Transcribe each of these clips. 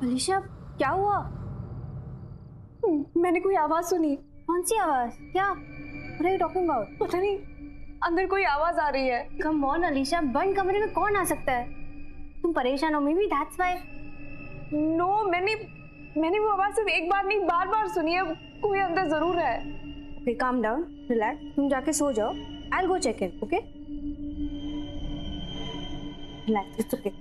अलीशा, क्या हुआ? मैंने कोई आवाज सुनी। कौन सी आवाज? क्या? What are you talking about? पता नहीं, अंदर कोई आवाज आ रही है। Come on अलीशा, बंद कमरे में कौन आ सकता है? तुम परेशान हो, maybe that's why. नो, मैंने वो आवाज सिर्फ एक बार नहीं बार बार सुनी है। कोई अंदर जरूर है। Okay, calm down, relax. तुम जाके सो जाओ. I'll go check in, okay? Relax, it's okay.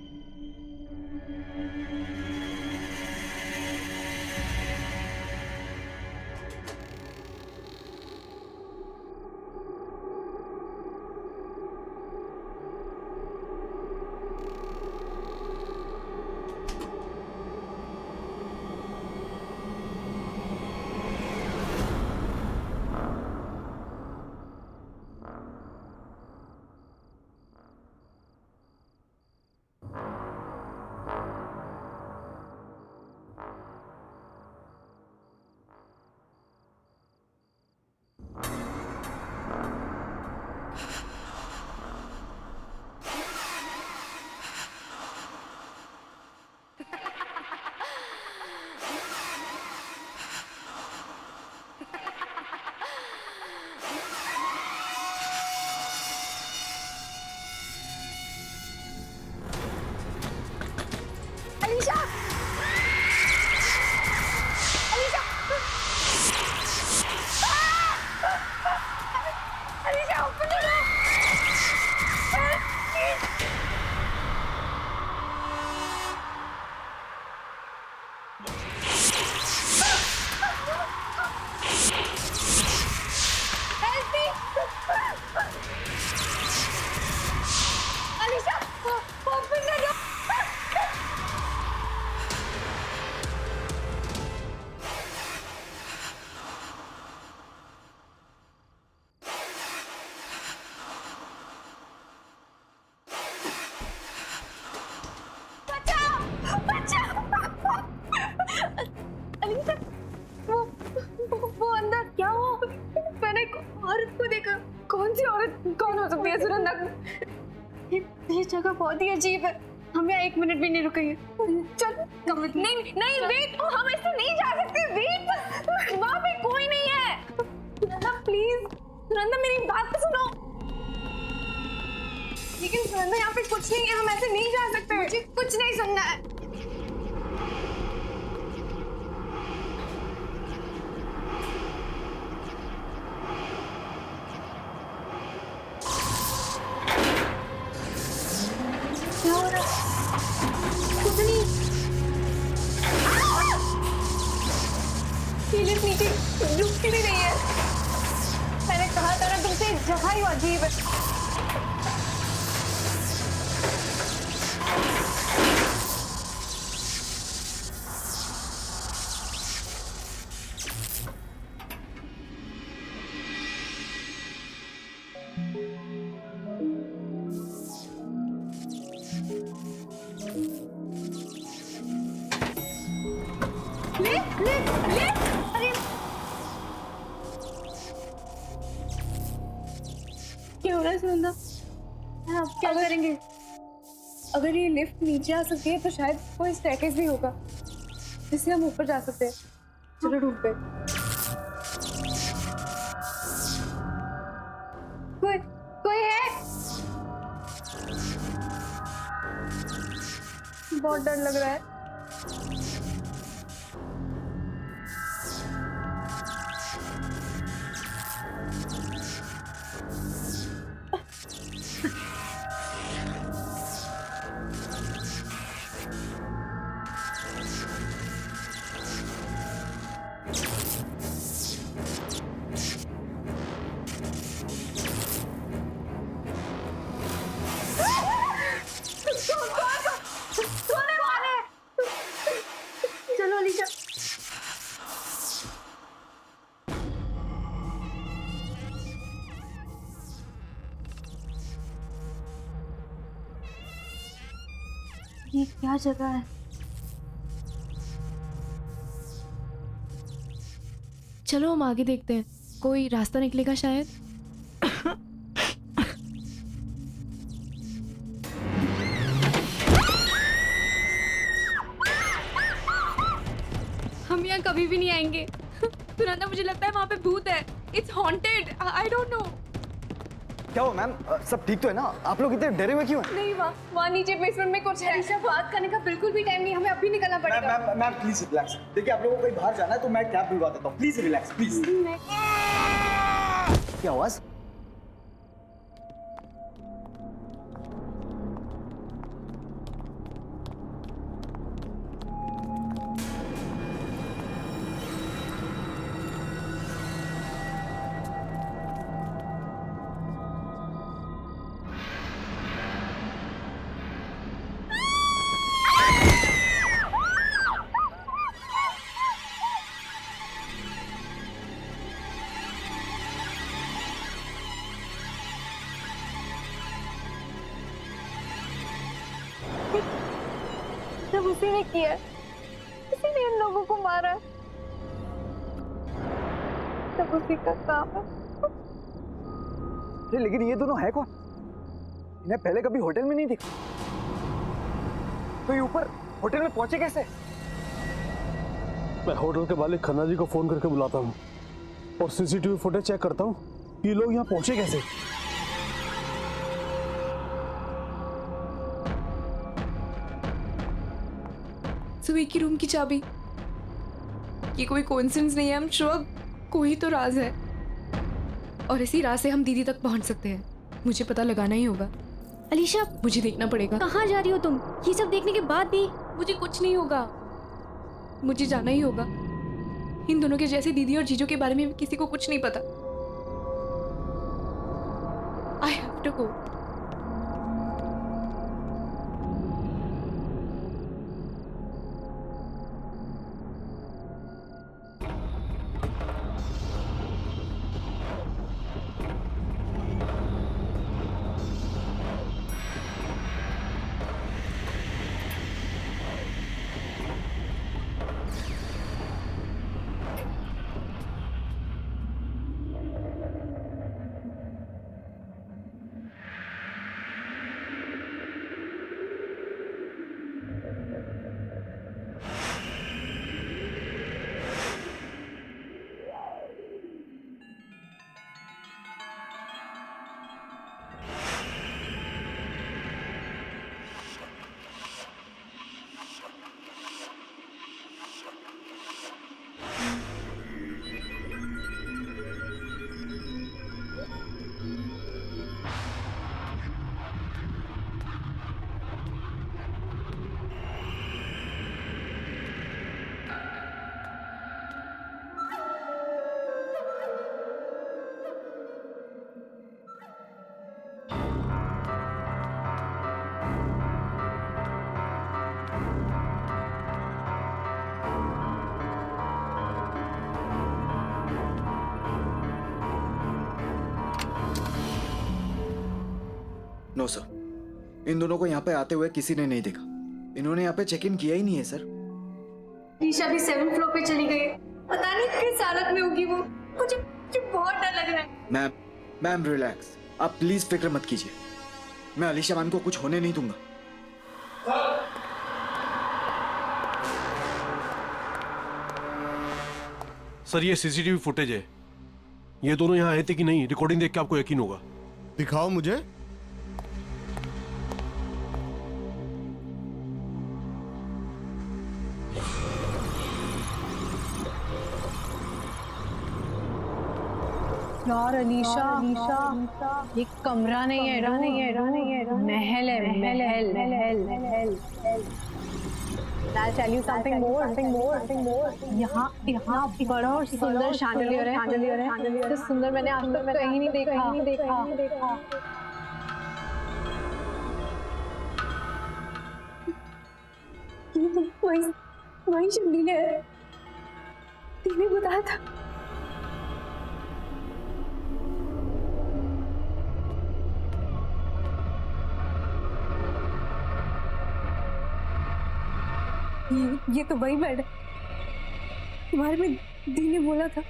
वो अंदर क्या हो? मैंने एक औरत को देखा। कौन सी औरत? कौन हो सकती है सुनंदा? ये जगह बहुत ही अजीब है. हम यहाँ 1 मिनट भी नहीं रुकेंगे. चल नहीं नहीं, वेट, हम ऐसे नहीं जा सकते। वेट, वहाँ पे कोई नहीं है। सुनंदा प्लीज, सुनंदा मेरी बात तो सुनो। लेकिन सुनंदा यहाँ पे कुछ नहीं है, हम ऐसे नहीं जा सकते। मुझे कुछ नहीं सुनना है। क्या हो रहा है? कुछ नहीं. ये लिफ्ट नीचे रुकती भी नहीं है। मैंने कहा था ना तुमसे, जगह ही अजीब है। लिफ्ट लिफ्ट लिफ्ट, अरे क्या हो रहा है सुनंदा? आप क्या करेंगे? अगर ये लिफ्ट नीचे आ सकती है तो शायद कोई स्टेयरकेस भी होगा जिससे हम ऊपर जा सकते हैं। चलो ढूंढ पे। कोई कोई है? बहुत डर लग रहा है। चलो अलीशा. ये क्या जगह है? चलो हम आगे देखते हैं, कोई रास्ता निकलेगा शायद. हम यहाँ कभी भी नहीं आएंगे। सुनंदा, मुझे लगता है वहाँ पे भूत है। It's haunted. I don't know. क्या हुआ मैम? सब ठीक तो है ना? आप लोग इतने डरे हुए क्यों हैं? नहीं, वहाँ नीचे बेसमेंट में कुछ है। अलीशा, बात करने का बिल्कुल भी टाइम नहीं, हमें अभी निकलना पड़ेगा। Ma'am please relax. देखिए आप लोगों को कहीं बाहर जाना है तो मैं कैब बुलवा देता हूँ। Please relax please. क्या आवाज? सब उसी ने किया है, उसी ने इन लोगों को मारा है। सब उसी का काम है। अरे लेकिन ये दोनों है कौन? इन्हें पहले कभी होटल में नहीं देखा। तो ये ऊपर होटल में पहुंचे कैसे? मैं होटल के मालिक खन्ना जी को फोन करके बुलाता हूँ और सीसीटीवी फुटेज चेक करता हूँ ये लोग यहाँ पहुंचे कैसे। सुबह की रूम की चाबी, ये कोई कोइंसिडेंस नहीं है। हम श्योर कोई तो राज है और इसी राज से हम दीदी तक पहुंच सकते हैं। मुझे पता लगाना ही होगा। अलीशा, मुझे देखना पड़ेगा। कहाँ जा रही हो तुम? ये सब देखने के बाद भी? मुझे कुछ नहीं होगा, मुझे जाना ही होगा। इन दोनों के जैसे दीदी और जीजू के बारे में किसी को कुछ नहीं पता। I have to go. No sir, इन दोनों को यहाँ पे आते हुए किसी ने नहीं देखा। इन्होंने यहाँ पे चेक इन किया ही नहीं है सर। अलीशा भी 7th फ्लोर पे चली गई। पता नहीं किस हालत में होगी वो। मुझे बहुत डर लग रहा है। Ma'am relax. आप प्लीज फिक्र मत कीजिए। मैं अलीशा मैम को कुछ होने नहीं दूंगा। सर ये सीसीटीवी फुटेज है। ये दोनों यहाँ आए थे कि नहीं, रिकॉर्डिंग देख के आपको यकीन होगा। दिखाओ मुझे। यार अलीशा, ये कमरा नहीं है, महल है, महल। I'll tell you something more. यहाँ बड़ा और सुंदर शैंडलियर है। इससे सुंदर मैंने आज तक कहीं नहीं देखा। ये तो वही शैंडलियर है। तूने बताया था। ये तो वही बेड है तुम्हारे में दी ने बोला था।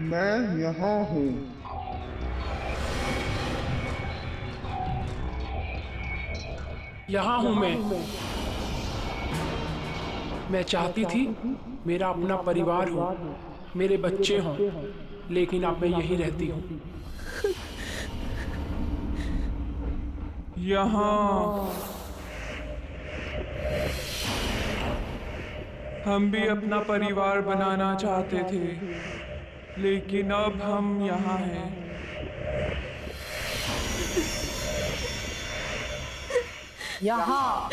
मैं यहाँ हूँ। यहाँ हूँ मैं चाहती थी मेरा अपना परिवार हो, मेरे बच्चे हों, लेकिन अब मैं यहीं रहती हूँ। यहाँ हम भी अपना परिवार बनाना चाहते थे, लेकिन अब हम यहाँ हैं। यहाँ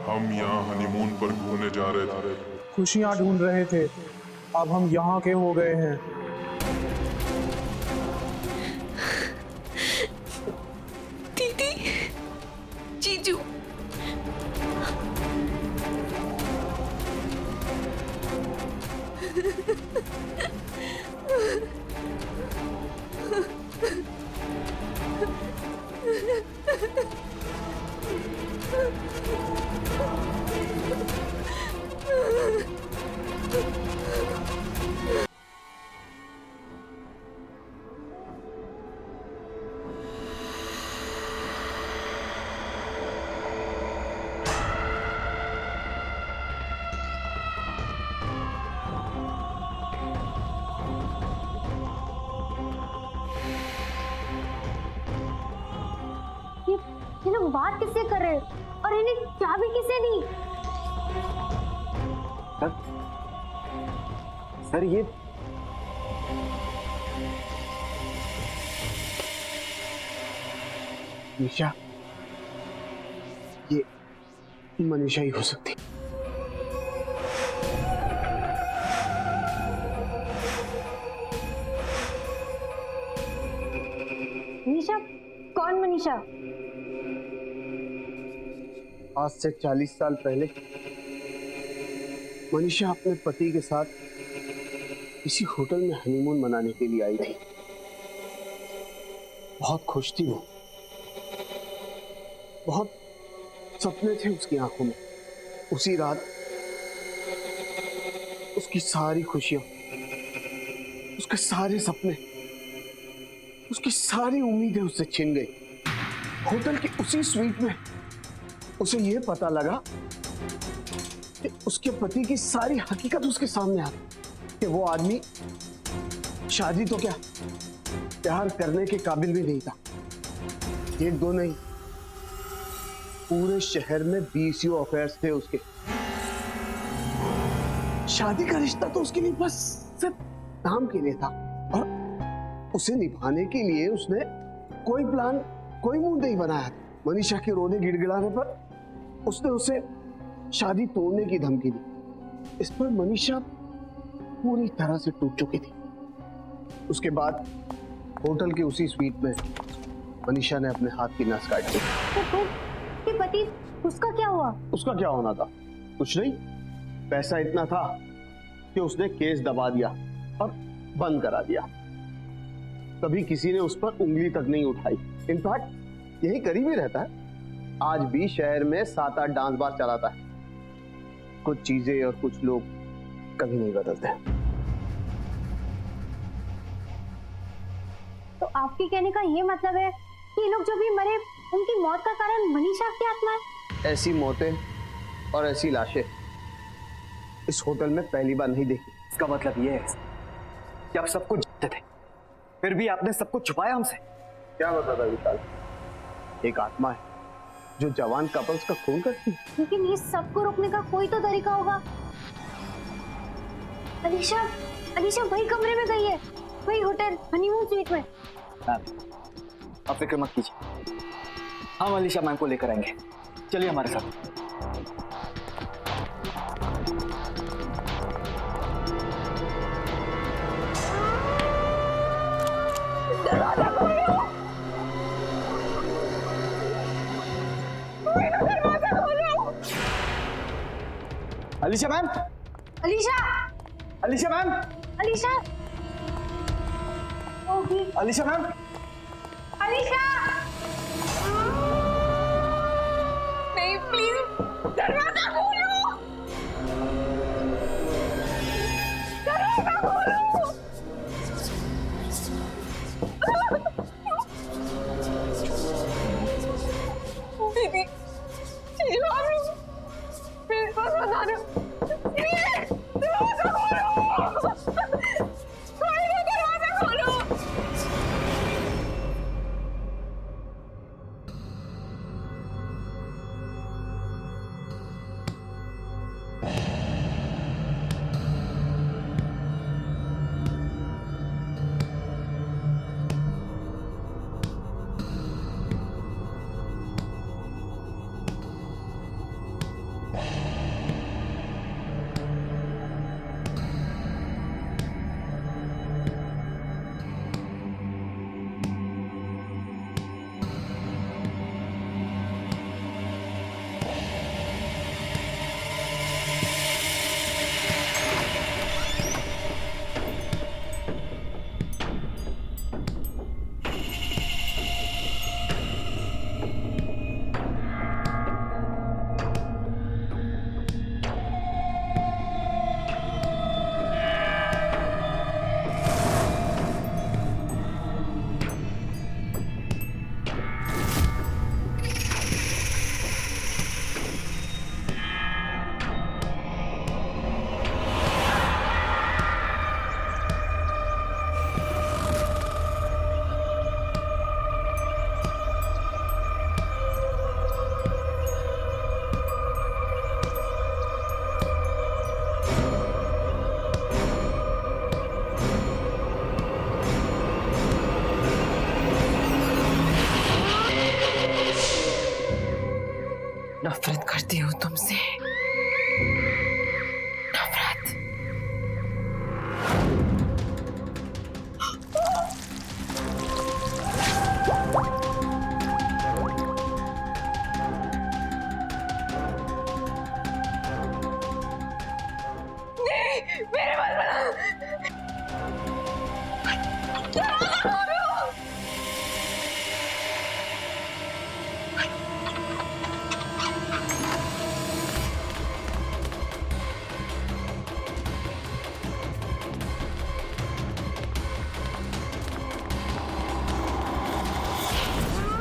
हम यहाँ हनीमून पर घूमने जा रहे थे। खुशियाँ ढूंढ रहे थे, अब हम यहाँ के हो गए हैं। दीदी, जीजू, ये लोग बात किससे कर रहे हैं और इन्हें चाबी किसने दी? सर ये निशा, ये मनीषा ही हो सकती। मनीषा? कौन मनीषा? आज से 40 साल पहले मनीषा अपने पति के साथ किसी होटल में हनीमून मनाने के लिए आई थी। बहुत खुश थी वो, बहुत सपने थे उसकी आंखों में। उसी रात उसकी सारी खुशियां, उसके सारे सपने, उसकी सारी उम्मीदें उससे छिन गई। होटल की उसी स्वीट में उसे यह पता लगा कि उसके पति की सारी हकीकत उसके सामने आ गई कि वो आदमी शादी तो क्या, प्यार करने के काबिल भी नहीं था। एक दो नहीं, पूरे शहर में 20 अफेयर्स थे उसके। शादी का रिश्ता तो उसके लिए बस सिर्फ नाम के लिए था, और उसे निभाने के लिए उसने कोई प्लान, कोई मूड नहीं बनाया। मनीषा के रोने गिड़गिड़ाने पर उसने उसे शादी तोड़ने की धमकी दी। इस पर मनीषा पूरी तरह से टूट चुकी थी। उसके बाद होटल के उसी स्वीट में मनीषा ने अपने हाथ की नस काट दी। तो पति, उसका क्या हुआ? उसका क्या होना था? कुछ नहीं, पैसा इतना था कि उसने केस दबा दिया और बंद करा दिया। कभी किसी ने उस पर उंगली तक नहीं उठाई। इनफैक्ट यही करीब ही रहता है। आज भी शहर में 7-8 डांस बार चलाता है। कुछ चीजें और कुछ लोग कभी नहीं बदलते। तो आपके कहने का ये मतलब है कि ये लोग जो भी मरे, उनकी मौत का कारण मनीषा की आत्मा है? ऐसी मौतें और ऐसी लाशें इस होटल में पहली बार नहीं देखी। इसका मतलब ये है कि आप सब कुछ जानते थे, फिर भी आपने सब कुछ छुपाया हमसे। क्या मतलब है विशाल? एक आत्मा है जो जवान कपल्स का खून करती है। लेकिन ये सबको रोकने का कोई तो तरीका होगा। अलीशा, अलीशा वही कमरे में गई है, वही होटल हनीमून स्वीट में। आप फिक्र मत कीजिए, हम अलीशा मैम को लेकर आएंगे। चलिए हमारे साथ। Alisha ma'am, Alisha, Alisha ma'am, Alisha, Alisha ma'am, Alisha, दरवाजा खोलो, दरवाजा खोलो। दीदी, चीज़ मार लो, मेरे पास बता दो। दरवाजा खोलो, दरवाजा खोलो। नफरत करती हूँ तुमसे, नफरत। नहीं, मेरे बाल बना। दरवाजा खोलो।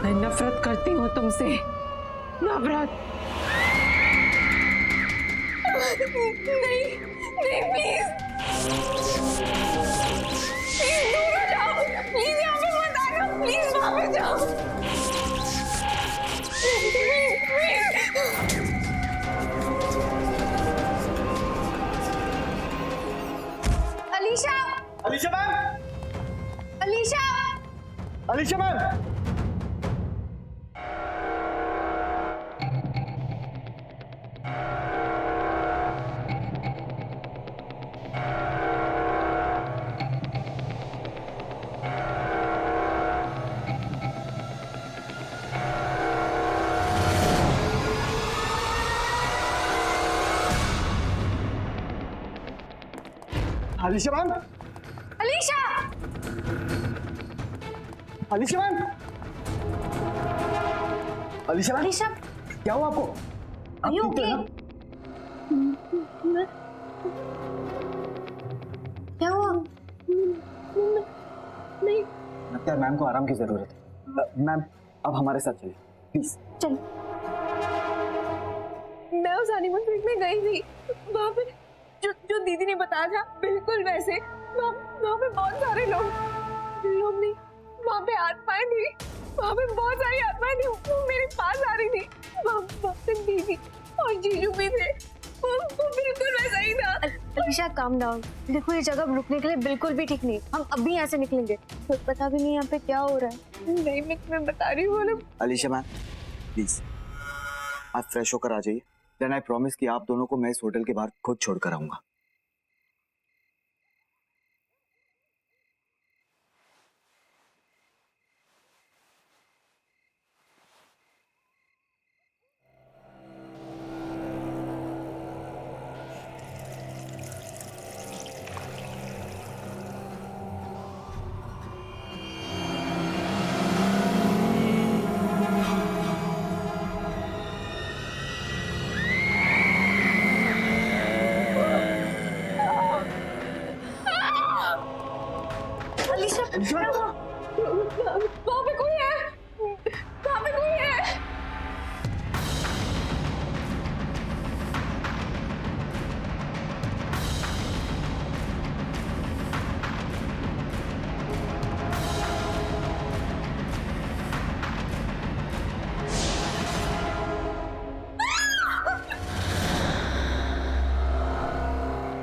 मैं नफरत करती हूँ तुमसे, नफरत। नहीं, नहीं, प्लीज, प्लीज दूर हो जाओ, प्लीज यहाँ पे मत आना, प्लीज वहाँ पे जाओ, please, please. Alisha, Alisha ma'am, Alisha, Alisha ma'am. Alisha ma'am, Alisha, Alisha ma'am, Alisha ma'am, Alisha, क्या हुआ आपको? आप you ठीक तो हैं okay? ना? क्या हुआ? नहीं, लगता है मैम को आराम की जरूरत है। मैम अब हमारे साथ चलिए प्लीज। चल। मैं उस हनीमून ट्रिप में गई थी, वहाँ पे जो दीदी ने बताया था बिल्कुल वैसे, वहाँ पे बहुत सारे लोग नहीं, वहाँ पे आत्माएं थी, वहाँ पे बहुत सारी आत्माएं थी, वो मेरे पास आ रही थी, वहाँ पे दीदी और जीजू भी थे, वो बिल्कुल वैसा ही था। अलीशा काम डाउन, देखो ये जगह रुकने के लिए बिल्कुल भी ठीक नहीं, हम अभी यहाँ से निकलेंगे, तो पता भी नहीं यहाँ पे क्या हो रहा है। नहीं, मैं तुम्हें बता रही हूँ। अलीशा मैम प्लीज आप फ्रेश होकर आ जाइए, देन आई प्रॉमिस कि आप दोनों को मैं इस होटल के बाहर खुद छोड़कर आऊंगा। अलीशा वहाँ पे कोई है, वहाँ पे कोई है।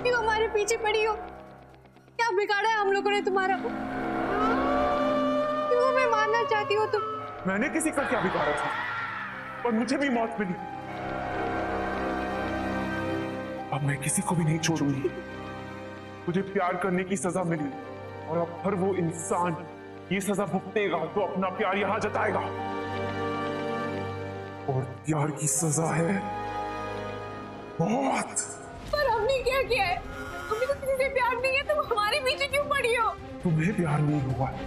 क्यों हमारे पीछे पड़ी हो? क्या बिगाड़ा है हम लोगों ने तुम्हारा? क्यों हमें मारना चाहती हो तुम? मैंने किसी का क्या बिगाड़ा था और मुझे भी मौत मिली। अब मैं किसी को भी नहीं छोड़ूंगी। मुझे प्यार करने की सजा मिली और अब हर वो इंसान ये सजा भुगतेगा तो अपना प्यार यहां जताएगा। और प्यार की सजा है मौत। पर हमने क्या किया है? हमें तो किसी से प्यार नहीं है, तुम हमारे पीछे क्यों पड़ी हो? तुम्हें प्यार नहीं हुआ है,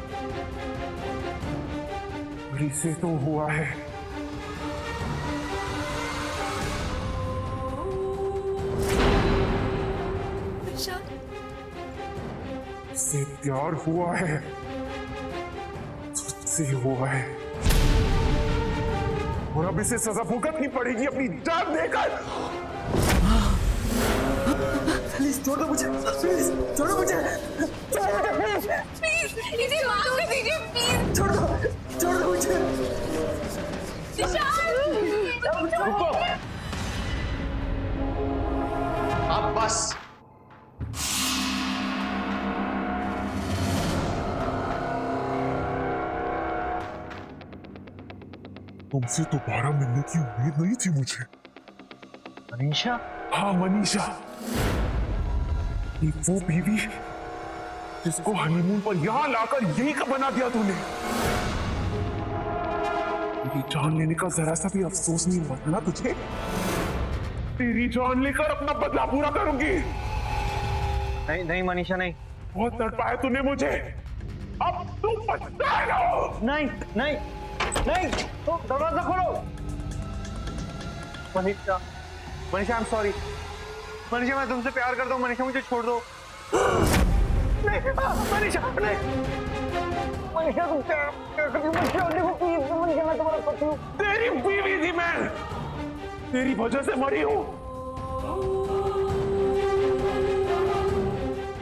से तो हुआ है। से प्यार हुआ है, तुझसे हुआ है और अब इसे सजा भुगतनी पड़ेगी अपनी जान देकर। प्लीज छोड़ दो मुझे, प्लीज छोड़ो मुझे, प्लीज इसे माफ कर दीजिए, प्लीज छोड़ दो मुझे। रुको, अब बस। तुमसे दोबारा मिलने की उम्मीद नहीं थी मुझे। मनीषा? हाँ मनीषा, ये वो बीवी जिसको हनीमून पर यहां लाकर यही का बना दिया तूने। तेरी जान लेने का जरा सा भी अफसोस नहीं हुआ था ना तुझे? तेरी जान लेकर अपना बदला पूरा करूंगी। नहीं नहीं मनीषा, नहीं। बहुत तड़पाया तूने मुझे, अब तू पछताएगा। नहीं नहीं नहीं, तो दरवाजा खोलो। Manisha, Manisha I am sorry. Manisha मैं तुमसे प्यार करता हूँ। मनीषा मुझे छोड़ दो। नहीं मनीषा, नहीं मनीषा, तुम प्यार करती हो मुझे, देखो प्लीज मनीषा, मैं तुम्हारा पति हूँ। तेरी बीवी थी मैं, तेरी वजह से मरी हूँ।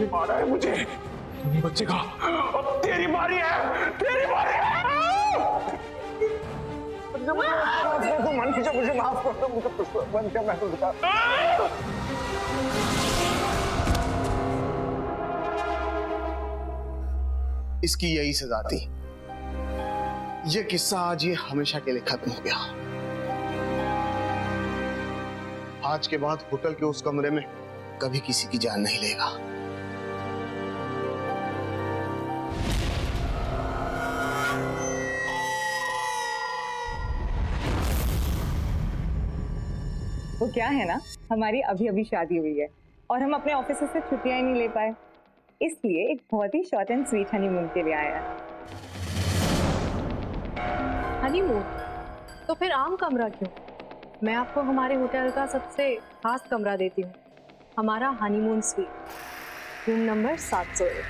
ये मारा है मुझे, तू नहीं बचेगा। अब तेरी बारी है, तेरी बारी है। मनीषा मुझे माफ कर दो, मुझे मनीषा मैं तुझे इसकी यही सजा थी। ये किस्सा आज ये हमेशा के लिए खत्म हो गया। आज के बाद होटल के उस कमरे में कभी किसी की जान नहीं लेगा। वो क्या है ना, हमारी अभी अभी शादी हुई है और हम अपने ऑफिस से छुट्टियां ही नहीं ले पाए, इसलिए एक बहुत ही शॉर्ट एंड स्वीट हनीमून के लिए आया है। हनीमून? तो फिर आम कमरा क्यों? मैं आपको हमारे होटल का सबसे खास कमरा देती हूँ, हमारा honeymoon sweet, room number 701।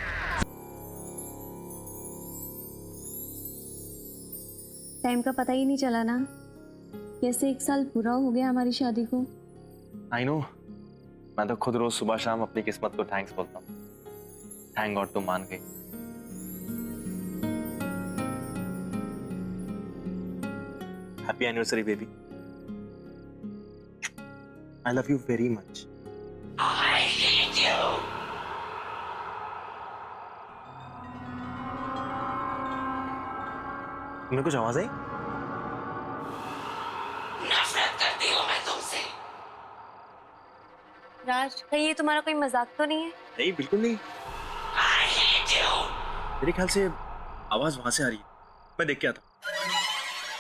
Time का पता ही नहीं चला ना, कैसे 1 साल पूरा हो गया हमारी शादी को। आई नो, मैं तो खुद रोज सुबह शाम अपनी किस्मत को थैंक्स बोलता हूँ। थैंक गॉड तुम मान गई। Happy anniversary baby. I love you very much. I hate you. तुम्हें कुछ आवाज आई? नफरत करती हूँ मैं तुमसे। राज, कहीं ये तुम्हारा कोई मजाक तो नहीं है? नहीं बिल्कुल नहीं। I hate you. मेरे ख्याल से आवाज वहां से आ रही है, मैं देख के आता हूँ।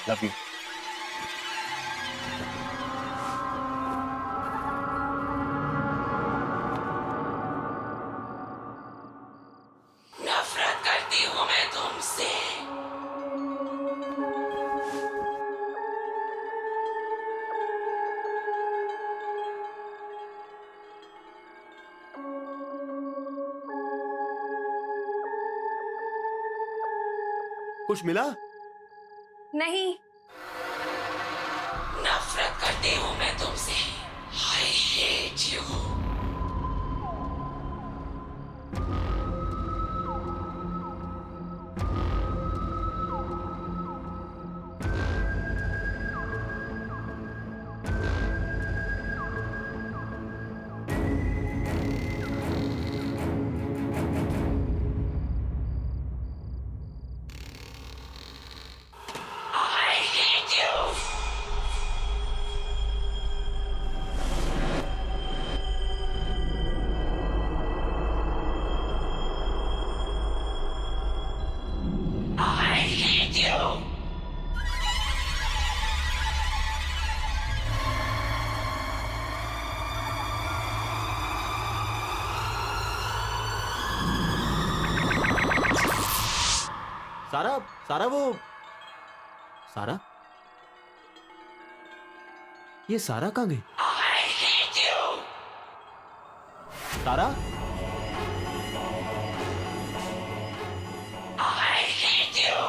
Love you. नफरत करती हूँ मैं तुमसे। कुछ मिला? नहीं। नफरत करती हूँ मैं तुमसे। I hate you. I hate you. I hate you. सारा, सारा वो सारा, ये सारा कहाँ गई? I hate you. सारा, I hate you.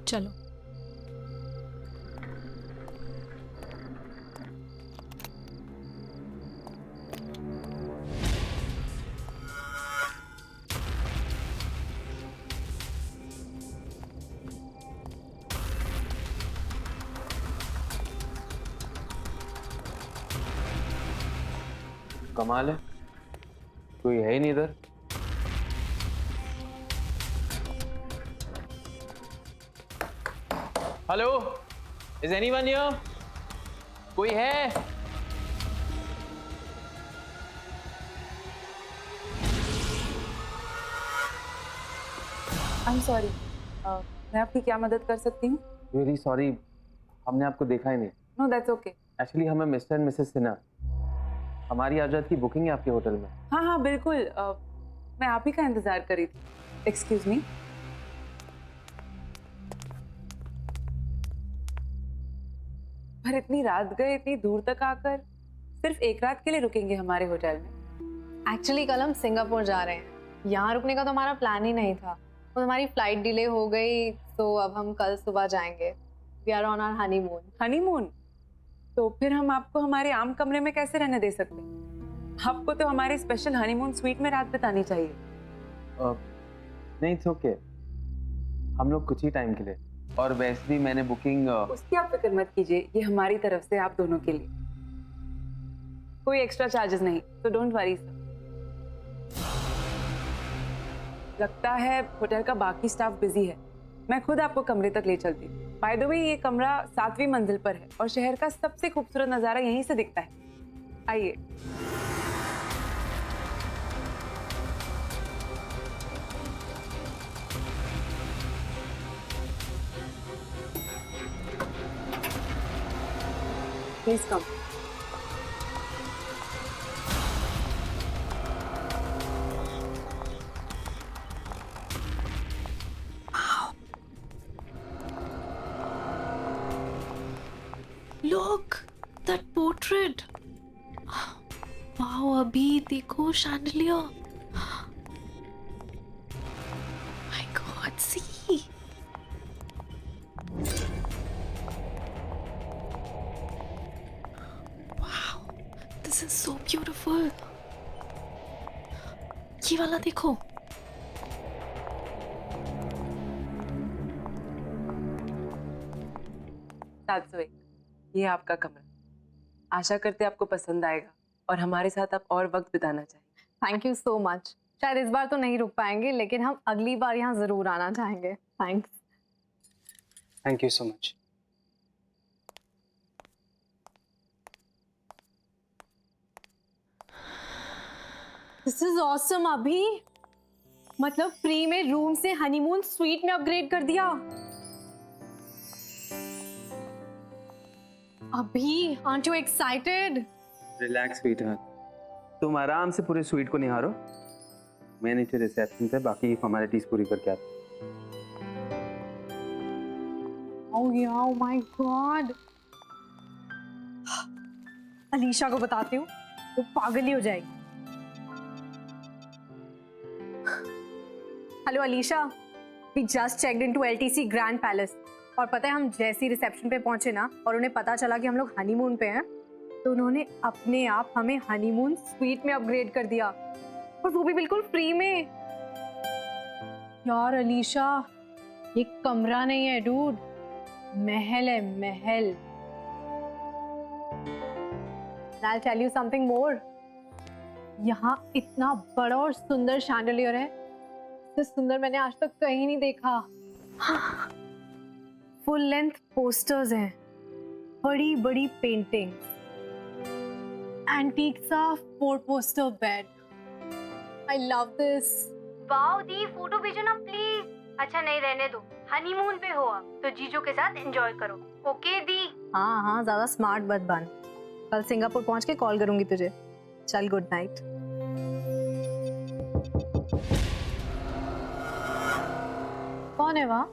चलो। कमाल है, कोई है ही नहीं इधर। Hello, is anyone here? कोई है? आई एम सॉरी, मैं आपकी क्या मदद कर सकती हूँ? वेरी सॉरी, हमने आपको देखा ही नहीं। No that's okay. एक्चुअली हमें मिस्टर एंड मिसेस सिन्हा, हमारी आज रात की बुकिंग है आपके होटल में। हाँ हाँ बिल्कुल, मैं आप ही का इंतजार कर रही थी। Excuse me. पर इतनी रात गए, इतनी दूर तक आकर सिर्फ एक रात के लिए रुकेंगे हमारे होटल में? एक्चुअली कल हम सिंगापुर जा रहे हैं, यहाँ रुकने का तो हमारा प्लान ही नहीं था। तो हमारी फ्लाइट डिले हो गई, तो अब हम कल सुबह जाएंगे। We are on our honeymoon. Honeymoon? तो फिर हम आपको हमारे आम कमरे में कैसे रहने दे सकते हैं? आपको तो हमारे स्पेशल हनीमून स्वीट में रात बितानी चाहिए। नहीं, इट्स ओके, हम लोग कुछ ही टाइम के लिए, और वैसे भी मैंने बुकिंग। उसकी आप फिक्र मत कीजिए, ये हमारी तरफ से आप दोनों के लिए, कोई एक्स्ट्रा चार्जेस नहीं, तो डोंट वरी सर। लगता है होटल का बाकी स्टाफ बिजी है, मैं खुद आपको कमरे तक ले चलती हूँ। बाय द वे, ये कमरा 7वीं मंजिल पर है और शहर का सबसे खूबसूरत नज़ारा यहीं से दिखता है। आइए। Please come. Look, that portrait. Wow, अभी देखो chandelier. My God, see. Wow, this is so beautiful. ये वाला देखो. ये आपका कमरा, आशा करते आपको पसंद आएगा और हमारे साथ आप और वक्त बिताना चाहिए। Thank you so much. शायद इस बार तो नहीं रुक पाएंगे, लेकिन हम अगली बार यहाँ जरूर आना चाहेंगे। Thanks. Thank you so much. This is awesome अभी। मतलब फ्री में रूम से हनीमून स्वीट में अपग्रेड कर दिया। अभी aren't you excited? Relax sweetheart, तुम आराम से पूरे स्वीट को निहारो। मैं नीचे रिसेप्शन पे बाकी फॉर्मेलिटीज पूरी करके आता हूँ। Oh yeah, oh my God. Alisha को बताती हूँ, वो पागल ही हो जाएगी। Hello Alisha, we just checked into LTC Grand Palace और पता है हम जैसी रिसेप्शन पे पहुंचे ना और उन्हें पता चला कि हम लोग हनीमून पे हैं, तो उन्होंने अपने आप हमें हनीमून स्वीट में अपग्रेड कर दिया और वो भी बिल्कुल फ्री में। यार अलीशा, ये कमरा नहीं है डूड, महल है महल। I'll tell you something more. यहाँ इतना बड़ा और सुंदर शैंडलियर है, इससे सुंदर मैंने आज तक कहीं नहीं देखा। फुल लेंथ पोस्टर्स हैं, बड़ी बड़ी पेंटिंग्स, एंटीक सा 4 poster bed. I love this. Wow the, photo भेजो ना प्लीज। अच्छा नहीं, रहने दो, हनीमून पे हो अब तो जीजू के साथ एंजॉय करो। ओके दी? हाँ हाँ, ज्यादा स्मार्ट मत बन। कल सिंगापुर पहुंच के कॉल करूंगी तुझे। चल गुड नाइट। कौन है वहाँ?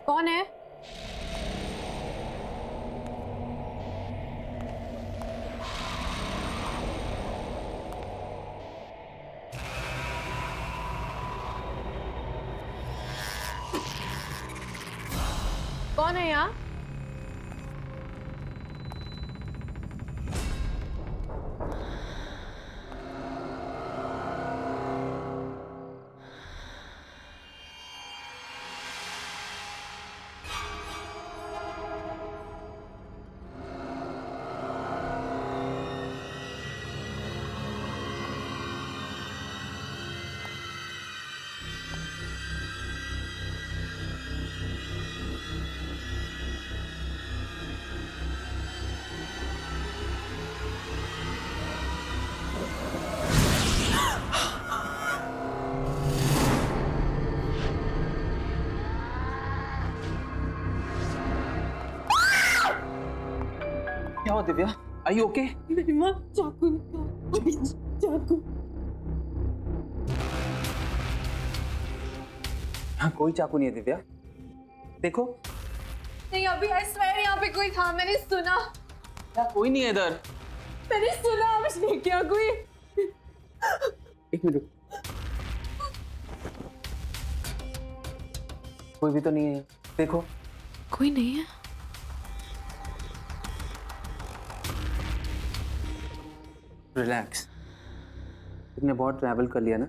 कौन है? कौन है यहाँ? क्या हो दिव्या? Are you okay? नहीं माँ, चाकू अभी चाकू। यहाँ कोई चाकू नहीं है दिव्या, देखो। नहीं अभी, I swear यहाँ पे कोई था, मैंने सुना। यहाँ कोई नहीं है इधर। मैंने सुना, उसने क्या कोई। एक मिनट, कोई भी तो नहीं है, देखो। कोई नहीं है। रिलैक्स, तुमने बहुत ट्रैवल कर लिया ना,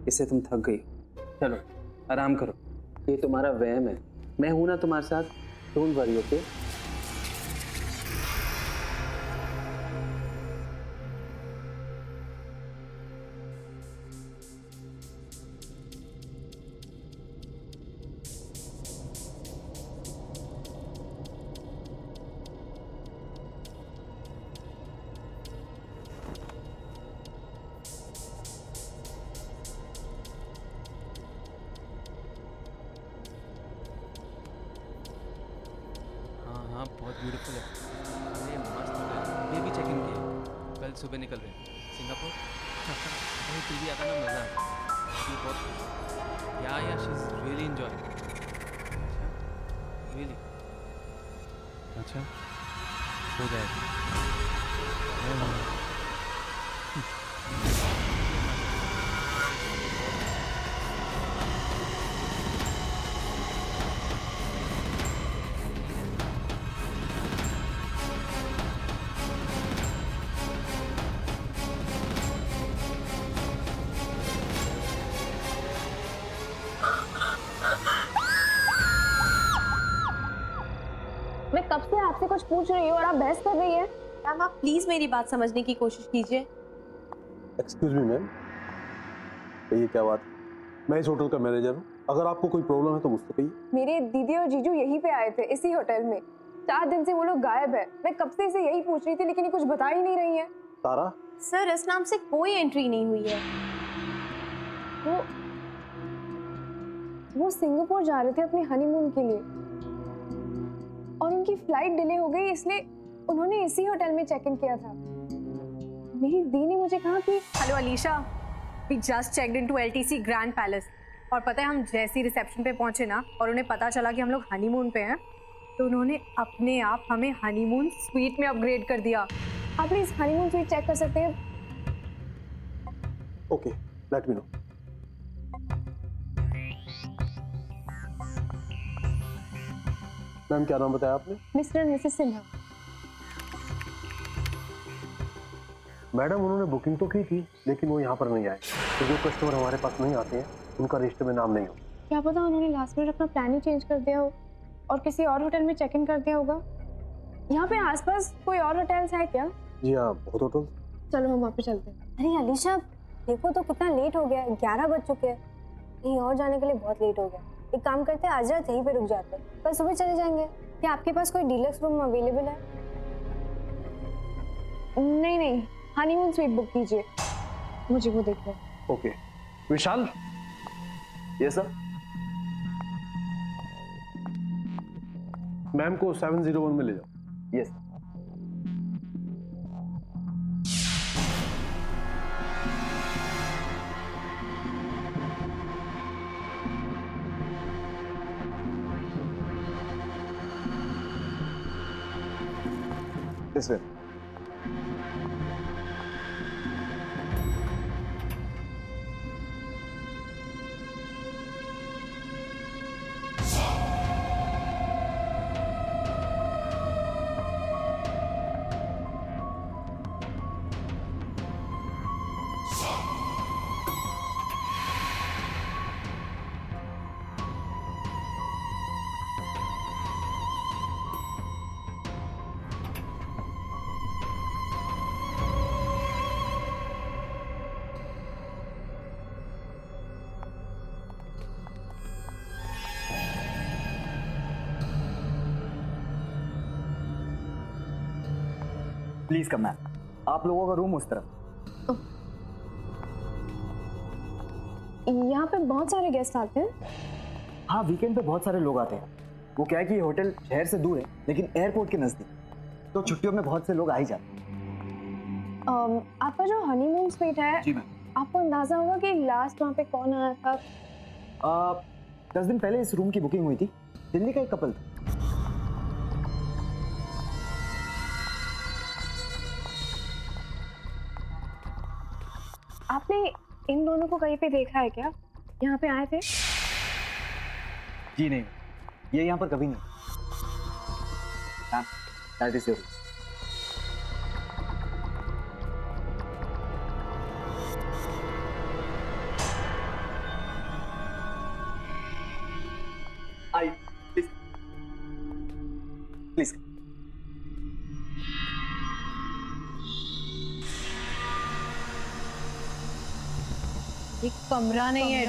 इससे तुम थक गई। चलो आराम करो, ये तुम्हारा वहम है, मैं हूं ना तुम्हारे साथ। Don't worry, okay? हाँ बहुत ब्यूटीफुल है। अरे मस्त है। ये भी चेक इन किया, कल सुबह निकल रहे हैं सिंगापुर। वही टीवी आता ना, मज़ा ये बहुत खुश। या she is really enjoy. Really अच्छा हो जाएगा। मैं कब से आपसे कुछ पूछ रही हूँ और आप बहस कर रही है। मैम आप प्लीज मेरी बात समझने की कोशिश कीजिए। एक्सक्यूज मी मैम, कहिए क्या बात है? मैं इस होटल का मैनेजर हूँ, अगर आपको कोई प्रॉब्लम है तो मुझसे कहिए। मेरी दीदी और जीजू यहीं पे आए थे, इसी होटल में। 4 दिन से वो लोग गायब है। मैं कब से इसे यही पूछ रही थी लेकिन ये कुछ बता ही नहीं रही है। तारा, सर इस नाम से कोई एंट्री नहीं हुई है। वो सिंगापुर जा रहे थे अपने हनीमून के लिए और उनकी फ्लाइट डिले हो गई, इसलिए उन्होंने इसी होटल में चेक इन किया था। मेरी दी ने मुझे कहा कि hello Alisha, we just checked into LTC grand palace. और पता है हम जैसी रिसेप्शन पे पहुंचे ना और उन्हें पता चला कि हम लोग हनीमून पे हैं, तो उन्होंने अपने आप हमें हनीमून स्वीट में अपग्रेड कर दिया। आप प्लीज हनीमून स्वीट चेक कर सकते हैं? Okay, let me know. Ma'am क्या नाम बताया आपने? Mister and Mrs Sinha. Madam उन्होंने बुकिंग तो की थी लेकिन वो यहाँ पर नहीं आए, तो जो कस्टमर हमारे पास नहीं आते हैं उनका रजिस्टर में नाम नहीं हो। क्या पता उन्होंने लास्ट मिनट अपना प्लान ही चेंज कर दिया हो और किसी और होटल में चेक इन कर दिया होगा। यहाँ पे आसपास कोई और होटल्स है क्या? जी हाँ, बहुत होटल। चलो हम वहाँ पे चलते हैं। अरे अलीशा देखो तो कितना लेट हो गया है, 11 बज चुके हैं। कहीं और जाने के लिए बहुत लेट हो गया। एक काम करते हैं, आज रात यहीं पे रुक जाते हैं, कल सुबह चले जाएंगे। क्या आपके पास कोई डीलक्स रूम अवेलेबल है? नहीं नहीं, हनीमून स्वीट बुक कीजिए, मुझे वो देखना है। ओके विशाल, ये सर मैम को 701 में ले जाओ। Yes. This way. Please come ma'am, आप लोगों का रूम उस तरफ। यहाँ पे बहुत सारे गेस्ट आते हैं। हाँ, वीकेंड पे बहुत सारे लोग आते हैं। वो क्या है कि ये होटल शहर से दूर है लेकिन एयरपोर्ट के नजदीक, तो छुट्टियों में बहुत से लोग आ ही जाते हैं। आपका जो हनीमून स्वीट है, जी मैम, आपको अंदाजा होगा कि लास्ट वहाँ पे कौन आया था? 10 दिन पहले इस रूम की बुकिंग हुई थी। दिल्ली का एक कपल था। आपने इन दोनों को कहीं पे देखा है क्या? यहाँ पे आए थे? जी नहीं, ये यहाँ पर कभी नहीं। That is your room. I please please. ये कमरा नहीं है,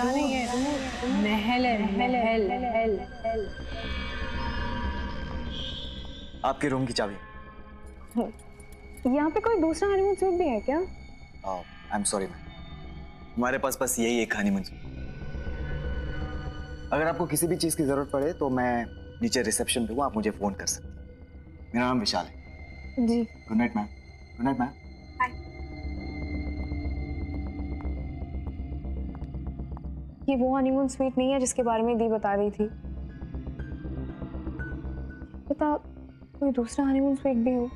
महल है, महल। आपके रूम की चाबी। यहाँ पे कोई दूसरा हनीमून स्वीट भी है क्या? आई एम सॉरी मैम, हमारे पास बस यही एक हनीमून स्वीट। अगर आपको किसी भी चीज़ की ज़रूरत पड़े तो मैं नीचे रिसेप्शन पे हूँ, आप मुझे फ़ोन कर सकते हैं। मेरा नाम विशाल है। जी। Good night ma'am. Good night ma'am. ये वो हनीमून स्वीट नहीं है जिसके बारे में दी बता रही थी। पता कोई दूसरा हनीमून स्वीट भी हो।